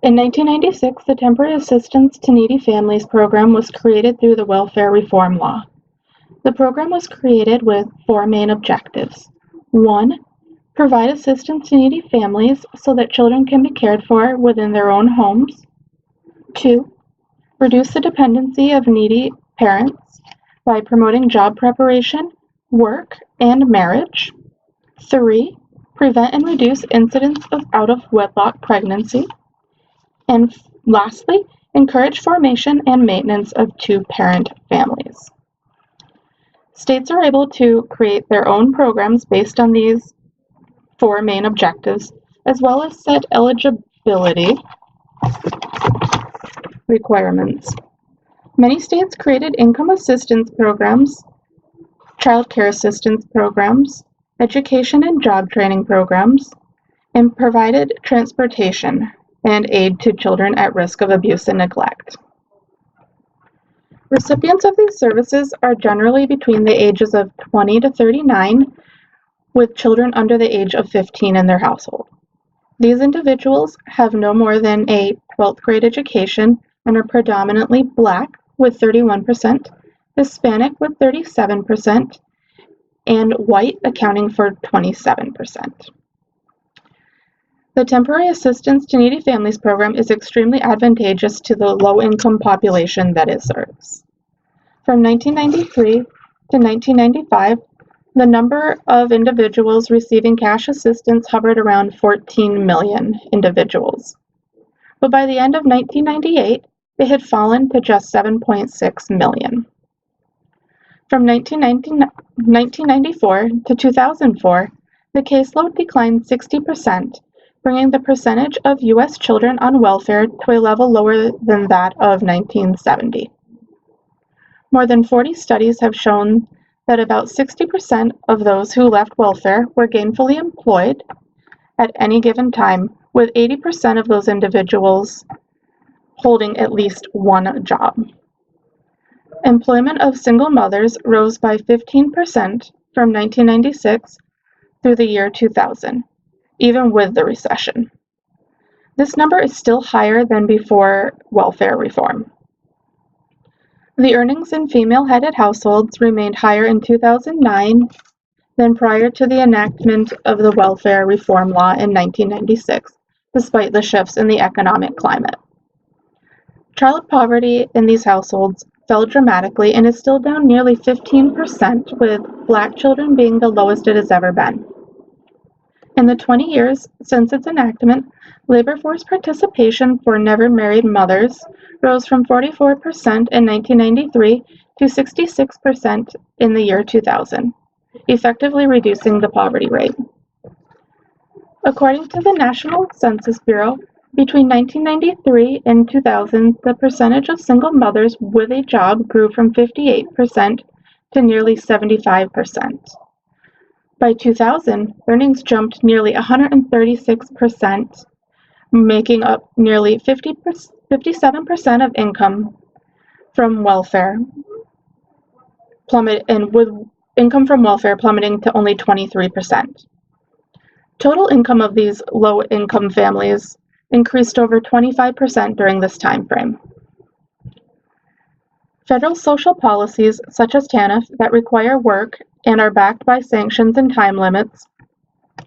In 1996, the Temporary Assistance to Needy Families program was created through the Welfare Reform Law. The program was created with four main objectives. 1. Provide assistance to needy families so that children can be cared for within their own homes. 2. Reduce the dependency of needy parents by promoting job preparation, work, and marriage. 3. Prevent and reduce incidents of out-of-wedlock pregnancy. And lastly, encourage formation and maintenance of two-parent families. States are able to create their own programs based on these four main objectives, as well as set eligibility requirements. Many states created income assistance programs, child care assistance programs, education and job training programs, and provided transportation and aid to children at risk of abuse and neglect. Recipients of these services are generally between the ages of 20 to 39, with children under the age of 15 in their household. These individuals have no more than a 12th grade education and are predominantly Black with 31%, Hispanic with 37%, and white accounting for 27%. The Temporary Assistance to Needy Families program is extremely advantageous to the low-income population that it serves. From 1993 to 1995, the number of individuals receiving cash assistance hovered around 14 million individuals. But by the end of 1998, it had fallen to just 7.6 million. From 1994 to 2004, the caseload declined 60%, bringing the percentage of U.S. children on welfare to a level lower than that of 1970. More than 40 studies have shown that about 60% of those who left welfare were gainfully employed at any given time, with 80% of those individuals holding at least one job. Employment of single mothers rose by 15% from 1996 through the year 2000, even with the recession. This number is still higher than before welfare reform. The earnings in female-headed households remained higher in 2009 than prior to the enactment of the Welfare Reform Law in 1996, despite the shifts in the economic climate. Child poverty in these households fell dramatically and is still down nearly 15%, with Black children being the lowest it has ever been. In the 20 years since its enactment, labor force participation for never married mothers rose from 44% in 1993 to 66% in the year 2000, effectively reducing the poverty rate. According to the National Census Bureau, between 1993 and 2000, the percentage of single mothers with a job grew from 58% to nearly 75%. By 2000, earnings jumped nearly 136%, making up nearly 57% of income from welfare, with income from welfare plummeting to only 23%. Total income of these low-income families increased over 25% during this time frame. Federal social policies such as TANF that require work and are backed by sanctions and time limits,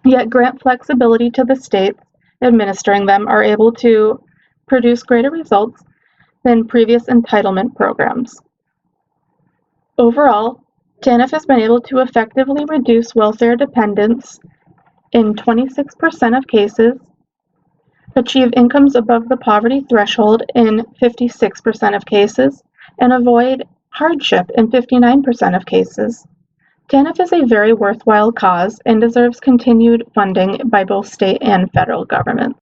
yet grant flexibility to the states administering them, are able to produce greater results than previous entitlement programs. Overall, TANF has been able to effectively reduce welfare dependence in 26% of cases, achieve incomes above the poverty threshold in 56% of cases, and avoid hardship in 59% of cases. TANF is a very worthwhile cause and deserves continued funding by both state and federal governments.